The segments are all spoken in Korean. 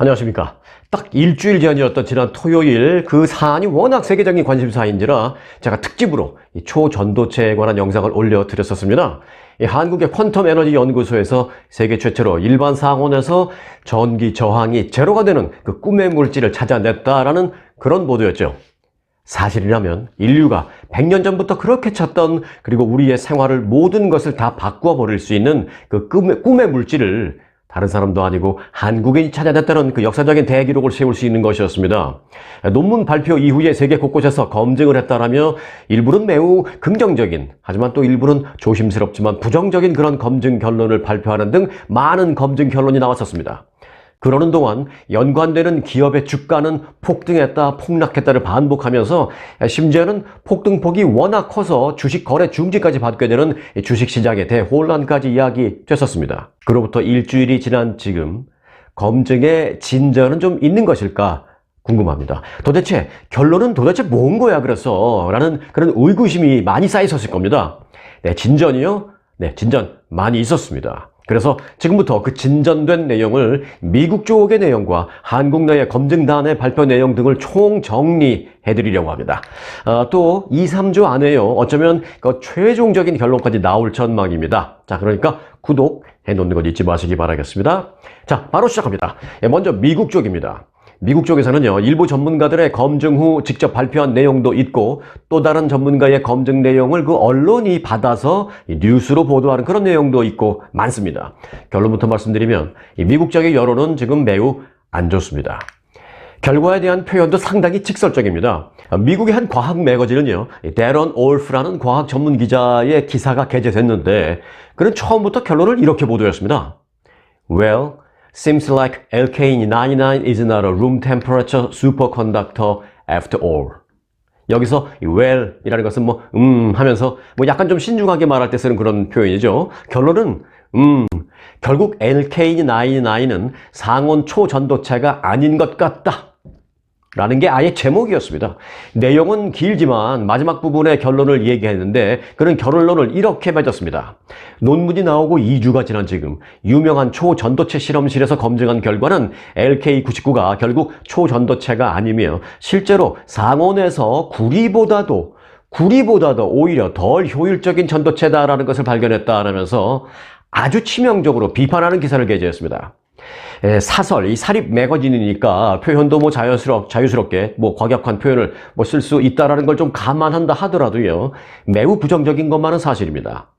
안녕하십니까. 딱 일주일 전이었던 지난 토요일 그 사안이 워낙 세계적인 관심사인지라 제가 특집으로 이 초전도체에 관한 영상을 올려드렸었습니다. 이 한국의 퀀텀 에너지 연구소에서 세계 최초로 일반 상온에서 전기 저항이 제로가 되는 그 꿈의 물질을 찾아냈다라는 그런 보도였죠. 사실이라면 인류가 100년 전부터 그렇게 찾던, 그리고 우리의 생활을 모든 것을 다 바꾸어 버릴 수 있는 그 꿈의 물질을 다른 사람도 아니고 한국인이 찾아냈다는 그 역사적인 대기록을 세울 수 있는 것이었습니다. 논문 발표 이후에 세계 곳곳에서 검증을 했다라며 일부는 매우 긍정적인, 하지만 또 일부는 조심스럽지만 부정적인 그런 검증 결론을 발표하는 등 많은 검증 결론이 나왔었습니다. 그러는 동안 연관되는 기업의 주가는 폭등했다, 폭락했다를 반복하면서 심지어는 폭등폭이 워낙 커서 주식 거래 중지까지 받게 되는 주식시장의 대혼란까지 이야기됐었습니다. 그로부터 일주일이 지난 지금 검증의 진전은 좀 있는 것일까 궁금합니다. 도대체 결론은 도대체 뭔 거야 그래서? 라는 그런 의구심이 많이 쌓였을 겁니다. 네, 진전이요? 네, 진전 많이 있었습니다. 그래서 지금부터 그 진전된 내용을 미국 쪽의 내용과 한국 내의 검증단의 발표 내용 등을 총 정리해드리려고 합니다. 또 2, 3주 안에요. 어쩌면 그 최종적인 결론까지 나올 전망입니다. 자, 그러니까 구독해 놓는 것 잊지 마시기 바라겠습니다. 자, 바로 시작합니다. 먼저 미국 쪽입니다. 미국 쪽에서는요, 일부 전문가들의 검증 후 직접 발표한 내용도 있고, 또 다른 전문가의 검증 내용을 그 언론이 받아서 뉴스로 보도하는 그런 내용도 있고 많습니다. 결론부터 말씀드리면 이 미국 쪽의 여론은 지금 매우 안 좋습니다. 결과에 대한 표현도 상당히 직설적입니다. 미국의 한 과학 매거진은요, 데런 올프라는 과학 전문 기자의 기사가 게재됐는데, 그는 처음부터 결론을 이렇게 보도했습니다. Well, seems like LK99 is not a room temperature superconductor after all. 여기서 well 이라는 것은 하면서 약간 좀 신중하게 말할 때 쓰는 그런 표현이죠. 결론은 결국 LK99는 상온 초전도체가 아닌 것 같다 라는 게 아예 제목이었습니다. 내용은 길지만 마지막 부분에 결론을 얘기했는데 그런 결론을 이렇게 맺었습니다. 논문이 나오고 2주가 지난 지금 유명한 초전도체 실험실에서 검증한 결과는 LK99가 결국 초전도체가 아니며 실제로 상온에서 구리보다도 오히려 덜 효율적인 전도체다라는 것을 발견했다라면서 아주 치명적으로 비판하는 기사를 게재했습니다. 사설, 이 사립 매거진이니까 표현도 자유스럽게 과격한 표현을 쓸 수 있다라는 걸 좀 감안한다 하더라도요, 매우 부정적인 것만은 사실입니다.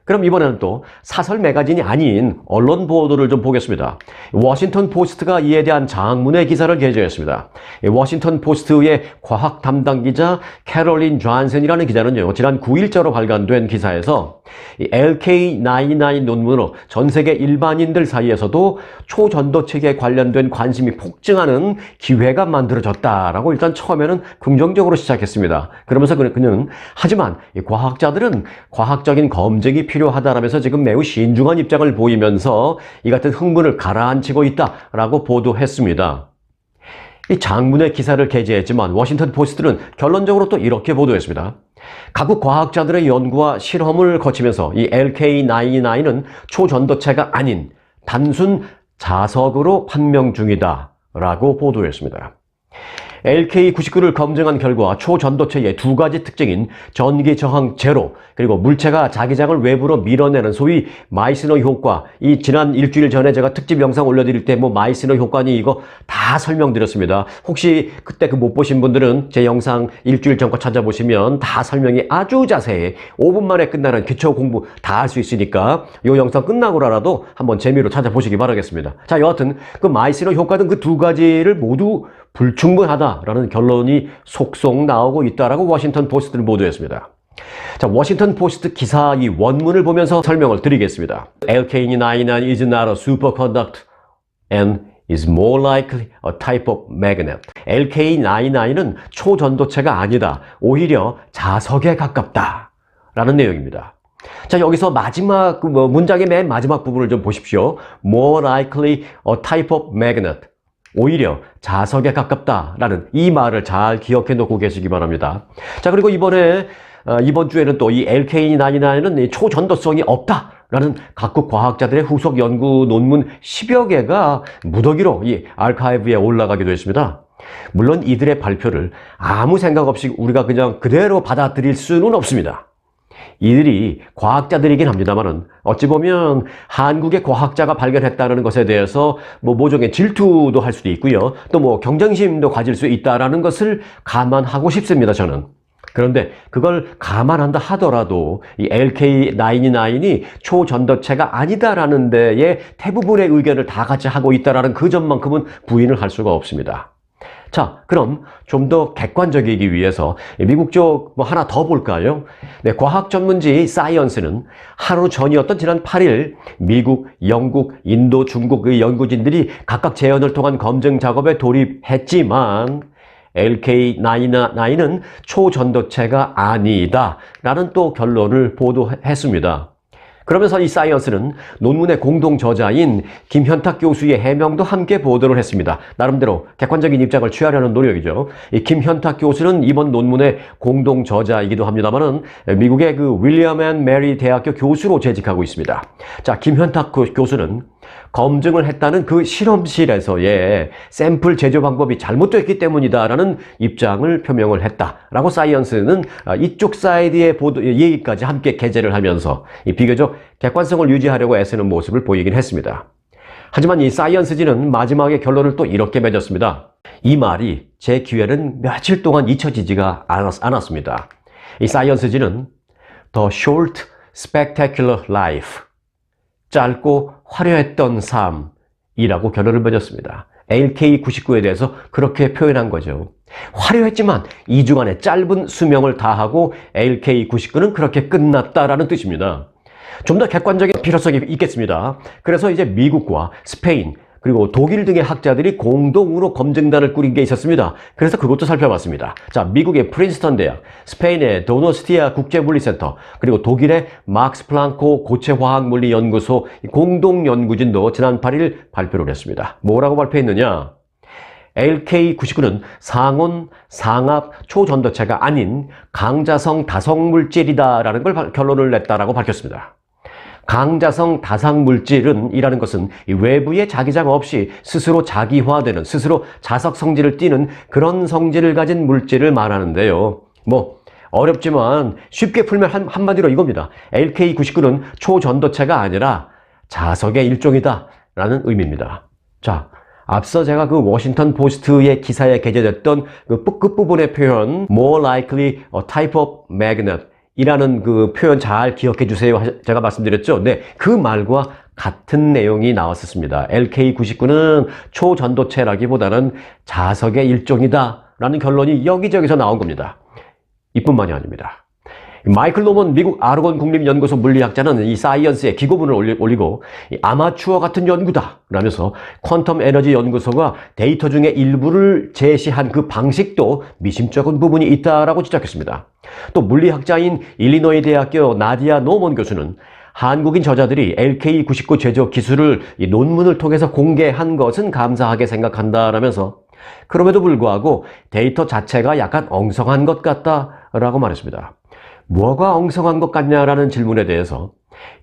그럼 이번에는 또 사설 매거진이 아닌 언론 보도를 좀 보겠습니다. 워싱턴 포스트가 이에 대한 장문의 기사를 게재했습니다. 워싱턴 포스트의 과학 담당 기자 캐롤린 존슨이라는 기자는요, 지난 9일자로 발간된 기사에서 LK99 논문으로 전 세계 일반인들 사이에서도 초전도체에 관련된 관심이 폭증하는 기회가 만들어졌다라고 일단 처음에는 긍정적으로 시작했습니다. 그러면서 그는 하지만 과학자들은 과학적인 검증이 필요하다라면서 지금 매우 신중한 입장을 보이면서 이 같은 흥분을 가라앉히고 있다라고 보도했습니다. 이 장문의 기사를 게재했지만 워싱턴 포스트는 결론적으로 또 이렇게 보도했습니다. 각국 과학자들의 연구와 실험을 거치면서 이 LK99는 초전도체가 아닌 단순 자석으로 판명 중이다 라고 보도했습니다. LK99를 검증한 결과 초전도체의 두 가지 특징인 전기 저항 제로, 그리고 물체가 자기장을 외부로 밀어내는 소위 마이스너 효과, 이 지난 일주일 전에 제가 특집 영상 올려드릴 때 마이스너 효과니 이거 다 설명드렸습니다. 혹시 그때 못 보신 분들은 제 영상 일주일 전 거 찾아보시면 다 설명이 아주 자세히 5분 만에 끝나는 기초 공부 다 할 수 있으니까 이 영상 끝나고라도 한번 재미로 찾아보시기 바라겠습니다. 자, 여하튼 그 마이스너 효과 등 그 두 가지를 모두 불충분하다라는 결론이 속속 나오고 있다라고 워싱턴 포스트를 보도했습니다. 자, 워싱턴 포스트 기사 이 원문을 보면서 설명을 드리겠습니다. LK99 is not a superconductor and is more likely a type of magnet. LK99은 초전도체가 아니다. 오히려 자석에 가깝다. 라는 내용입니다. 자, 여기서 마지막 문장의 맨 마지막 부분을 좀 보십시오. More likely a type of magnet. 오히려 자석에 가깝다라는 이 말을 잘 기억해 놓고 계시기 바랍니다. 자, 그리고 이번 주에는 또 이 LK99는 초전도성이 없다 라는 각국 과학자들의 후속 연구 논문 10여 개가 무더기로 이 아카이브에 올라가기도 했습니다. 물론 이들의 발표를 아무 생각 없이 우리가 그냥 그대로 받아들일 수는 없습니다. 이들이 과학자들이긴 합니다만은 어찌 보면 한국의 과학자가 발견했다는 것에 대해서 모종의 질투도 할 수도 있고요. 또 경쟁심도 가질 수 있다는 것을 감안하고 싶습니다, 저는. 그런데 그걸 감안한다 하더라도 이 LK99이 초전도체가 아니다라는 데에 대부분의 의견을 다 같이 하고 있다라는 그 점만큼은 부인을 할 수가 없습니다. 자, 그럼 좀 더 객관적이기 위해서 미국 쪽 하나 더 볼까요? 네, 과학 전문지 사이언스는 하루 전이었던 지난 8일 미국, 영국, 인도, 중국의 연구진들이 각각 재현을 통한 검증 작업에 돌입했지만 LK99은 초전도체가 아니다라는 또 결론을 보도했습니다. 그러면서 이 사이언스는 논문의 공동 저자인 김현탁 교수의 해명도 함께 보도를 했습니다. 나름대로 객관적인 입장을 취하려는 노력이죠. 이 김현탁 교수는 이번 논문의 공동 저자이기도 합니다만은 미국의 그 윌리엄 앤 메리 대학교 교수로 재직하고 있습니다. 자, 김현탁 교수는 검증을 했다는 그 실험실에서의 샘플 제조 방법이 잘못됐기 때문이다라는 입장을 표명을 했다라고 사이언스는 이쪽 사이드의 얘기까지 함께 게재를 하면서 비교적 객관성을 유지하려고 애쓰는 모습을 보이긴 했습니다. 하지만 이 사이언스지는 마지막에 결론을 또 이렇게 맺었습니다. 이 말이 제 기회는 며칠 동안 잊혀지지가 않았습니다. 이 사이언스지는 The Short Spectacular Life, 짧고 화려했던 삶이라고 결론을 맺었습니다. LK99에 대해서 그렇게 표현한 거죠. 화려했지만 2주간의 짧은 수명을 다하고 LK99는 그렇게 끝났다라는 뜻입니다. 좀 더 객관적인 필요성이 있겠습니다. 그래서 이제 미국과 스페인 그리고 독일 등의 학자들이 공동으로 검증단을 꾸린 게 있었습니다. 그래서 그것도 살펴봤습니다. 자, 미국의 프린스턴 대학, 스페인의 도노스티아 국제물리센터, 그리고 독일의 막스 플랑코 고체화학물리연구소 공동연구진도 지난 8일 발표를 했습니다. 뭐라고 발표했느냐? LK99는 상온, 상압, 초전도체가 아닌 강자성 다성물질이다라는 걸 결론을 냈다라고 밝혔습니다. 강자성 다상물질은 이라는 것은 외부의 자기장 없이 스스로 자기화되는, 스스로 자석 성질을 띠는 그런 성질을 가진 물질을 말하는데요. 어렵지만 쉽게 풀면 한마디로 이겁니다. LK99는 초전도체가 아니라 자석의 일종이다 라는 의미입니다. 자, 앞서 제가 그 워싱턴 포스트의 기사에 게재됐던 그 끝부분의 표현 more likely a type of magnet 이라는 그 표현 잘 기억해 주세요. 제가 말씀드렸죠. 네, 그 말과 같은 내용이 나왔었습니다. LK99는 초전도체라기보다는 자석의 일종이다 라는 결론이 여기저기서 나온 겁니다. 이뿐만이 아닙니다. 마이클 노먼 미국 아르곤 국립연구소 물리학자는 이 사이언스에 기고문을 올리고 아마추어 같은 연구다 라면서 퀀텀 에너지 연구소가 데이터 중에 일부를 제시한 그 방식도 미심쩍은 부분이 있다라고 지적했습니다. 또 물리학자인 일리노이 대학교 나디아 노먼 교수는 한국인 저자들이 LK99 제조 기술을 이 논문을 통해서 공개한 것은 감사하게 생각한다라면서 그럼에도 불구하고 데이터 자체가 약간 엉성한 것 같다라고 말했습니다. 뭐가 엉성한 것 같냐라는 질문에 대해서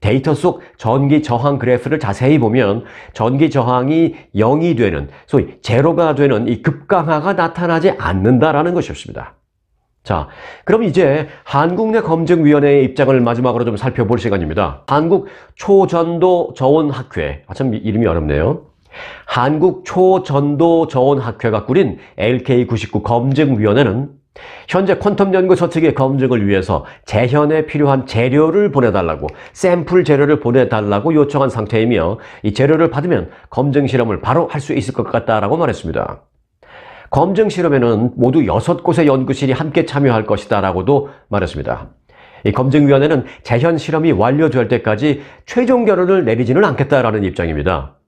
데이터 속 전기 저항 그래프를 자세히 보면 전기 저항이 0이 되는, 소위 제로가 되는 이 급강하가 나타나지 않는다라는 것이었습니다. 자, 그럼 이제 한국 내 검증위원회의 입장을 마지막으로 좀 살펴볼 시간입니다. 한국 초전도 저온학회, 참 이름이 어렵네요. 한국 초전도 저온학회가 꾸린 LK99 검증위원회는 현재 퀀텀 연구소 측의 검증을 위해서 재현에 필요한 재료를 보내달라고, 샘플 재료를 보내달라고 요청한 상태이며 이 재료를 받으면 검증 실험을 바로 할 수 있을 것 같다라고 말했습니다. 검증 실험에는 모두 6곳의 연구실이 함께 참여할 것이다 라고도 말했습니다. 이 검증위원회는 재현 실험이 완료될 때까지 최종 결론을 내리지는 않겠다라는 입장입니다.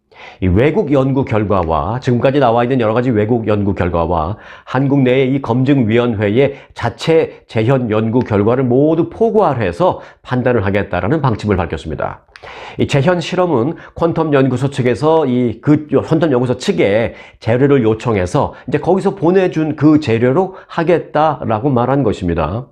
이 외국 연구 결과와 지금까지 나와 있는 여러 가지 외국 연구 결과와 한국 내의 이 검증위원회의 자체 재현 연구 결과를 모두 포괄해서 판단을 하겠다라는 방침을 밝혔습니다. 이 재현 실험은 퀀텀 연구소 측에서 퀀텀 연구소 측에 재료를 요청해서 이제 거기서 보내준 그 재료로 하겠다라고 말한 것입니다.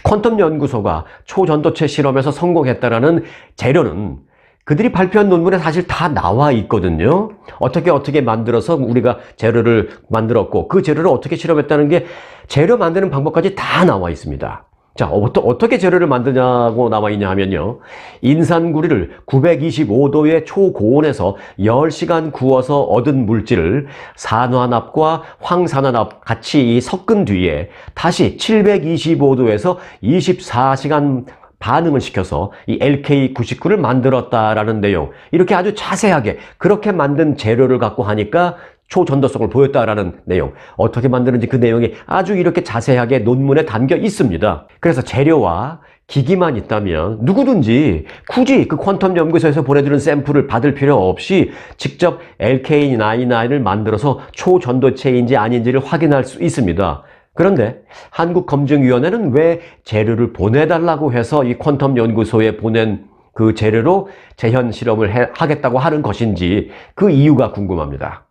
퀀텀 연구소가 초전도체 실험에서 성공했다라는 재료는 그들이 발표한 논문에 사실 다 나와 있거든요. 어떻게 만들어서 우리가 재료를 만들었고 그 재료를 어떻게 실험했다는 게 재료 만드는 방법까지 다 나와 있습니다. 자, 어떻게 재료를 만드냐고 나와 있냐 하면요. 인산구리를 925도의 초고온에서 10시간 구워서 얻은 물질을 산화납과 황산화납 같이 섞은 뒤에 다시 725도에서 24시간 반응을 시켜서 이 LK99를 만들었다라는 내용. 이렇게 아주 자세하게 그렇게 만든 재료를 갖고 하니까 초전도성을 보였다라는 내용. 어떻게 만드는지 그 내용이 아주 이렇게 자세하게 논문에 담겨 있습니다. 그래서 재료와 기기만 있다면 누구든지 굳이 그 퀀텀 연구소에서 보내주는 샘플을 받을 필요 없이 직접 LK99을 만들어서 초전도체인지 아닌지를 확인할 수 있습니다. 그런데 한국검증위원회는 왜 재료를 보내달라고 해서 이 퀀텀 연구소에 보낸 그 재료로 재현 실험을 하겠다고 하는 것인지 그 이유가 궁금합니다.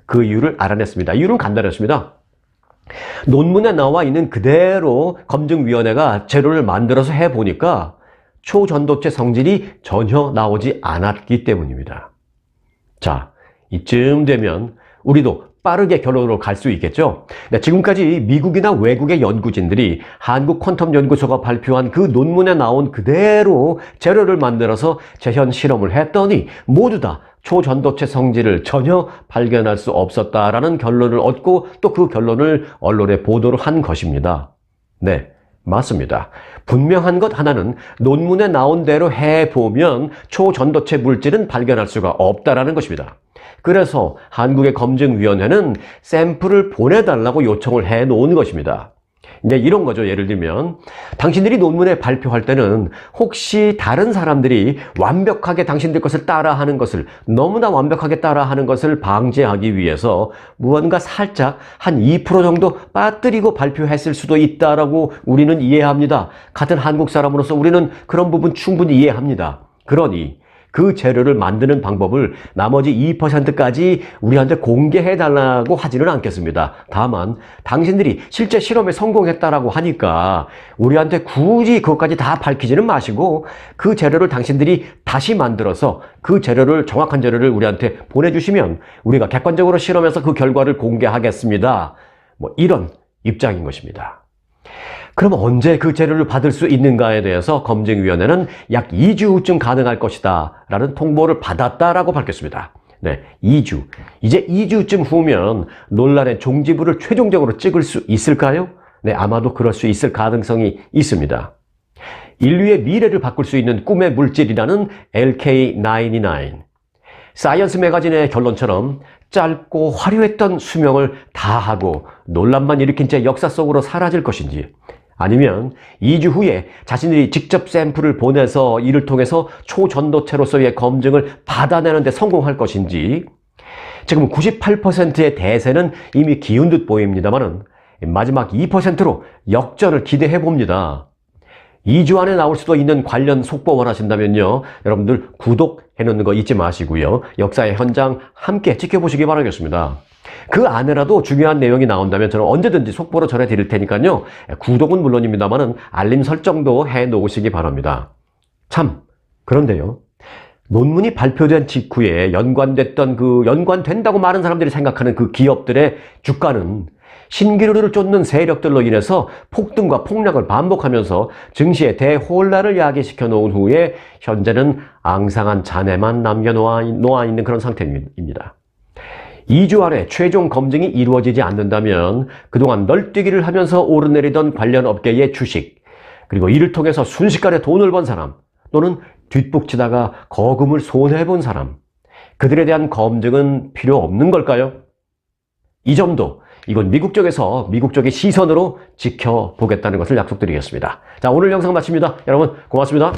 그 이유를 알아냈습니다. 이유는 간단했습니다. 논문에 나와 있는 그대로 검증위원회가 재료를 만들어서 해보니까 초전도체 성질이 전혀 나오지 않았기 때문입니다. 자, 이쯤 되면 우리도 빠르게 결론으로 갈 수 있겠죠? 네, 지금까지 미국이나 외국의 연구진들이 한국 퀀텀 연구소가 발표한 그 논문에 나온 그대로 재료를 만들어서 재현 실험을 했더니 모두 다 초전도체 성질을 전혀 발견할 수 없었다라는 결론을 얻고 또 그 결론을 언론에 보도를 한 것입니다. 네, 맞습니다. 분명한 것 하나는 논문에 나온 대로 해보면 초전도체 물질은 발견할 수가 없다라는 것입니다. 그래서 한국의 검증위원회는 샘플을 보내달라고 요청을 해놓은 것입니다. 이제 이런 거죠. 예를 들면 당신들이 논문에 발표할 때는 혹시 다른 사람들이 완벽하게 당신들 것을 따라하는 것을 너무나 완벽하게 따라하는 것을 방지하기 위해서 무언가 살짝 한 2% 정도 빠뜨리고 발표했을 수도 있다라고 우리는 이해합니다. 같은 한국 사람으로서 우리는 그런 부분 충분히 이해합니다. 그러니 그 재료를 만드는 방법을 나머지 2%까지 우리한테 공개해달라고 하지는 않겠습니다. 다만 당신들이 실제 실험에 성공했다라고 하니까 우리한테 굳이 그것까지 다 밝히지는 마시고 그 재료를 당신들이 다시 만들어서 그 재료를 정확한 재료를 우리한테 보내주시면 우리가 객관적으로 실험해서 그 결과를 공개하겠습니다. 뭐 이런 입장인 것입니다. 그럼 언제 그 재료를 받을 수 있는가에 대해서 검증위원회는 약 2주쯤 가능할 것이다 라는 통보를 받았다라고 밝혔습니다. 네, 2주. 이제 2주쯤 후면 논란의 종지부를 최종적으로 찍을 수 있을까요? 네, 아마도 그럴 수 있을 가능성이 있습니다. 인류의 미래를 바꿀 수 있는 꿈의 물질이라는 LK99. 사이언스 매거진의 결론처럼 짧고 화려했던 수명을 다하고 논란만 일으킨 채 역사 속으로 사라질 것인지 아니면 2주 후에 자신들이 직접 샘플을 보내서 이를 통해서 초전도체로서의 검증을 받아내는 데 성공할 것인지 지금 98%의 대세는 이미 기운 듯 보입니다만 마지막 2%로 역전을 기대해 봅니다. 2주 안에 나올 수도 있는 관련 속보 원하신다면요. 여러분들 구독해 놓는 거 잊지 마시고요. 역사의 현장 함께 지켜보시기 바라겠습니다. 그 안에라도 중요한 내용이 나온다면 저는 언제든지 속보로 전해드릴 테니까요. 구독은 물론입니다만 알림 설정도 해 놓으시기 바랍니다. 참, 그런데요. 논문이 발표된 직후에 연관된다고 많은 사람들이 생각하는 그 기업들의 주가는 신기루를 쫓는 세력들로 인해서 폭등과 폭락을 반복하면서 증시에 대혼란을 야기시켜 놓은 후에 현재는 앙상한 잔해만 남겨놓아 있는 그런 상태입니다. 2주 안에 최종 검증이 이루어지지 않는다면 그동안 널뛰기를 하면서 오르내리던 관련 업계의 주식, 그리고 이를 통해서 순식간에 돈을 번 사람, 또는 뒷북치다가 거금을 손해본 사람, 그들에 대한 검증은 필요 없는 걸까요? 이 점도 이건 미국 쪽의 시선으로 지켜보겠다는 것을 약속드리겠습니다. 자, 오늘 영상 마칩니다. 여러분 고맙습니다.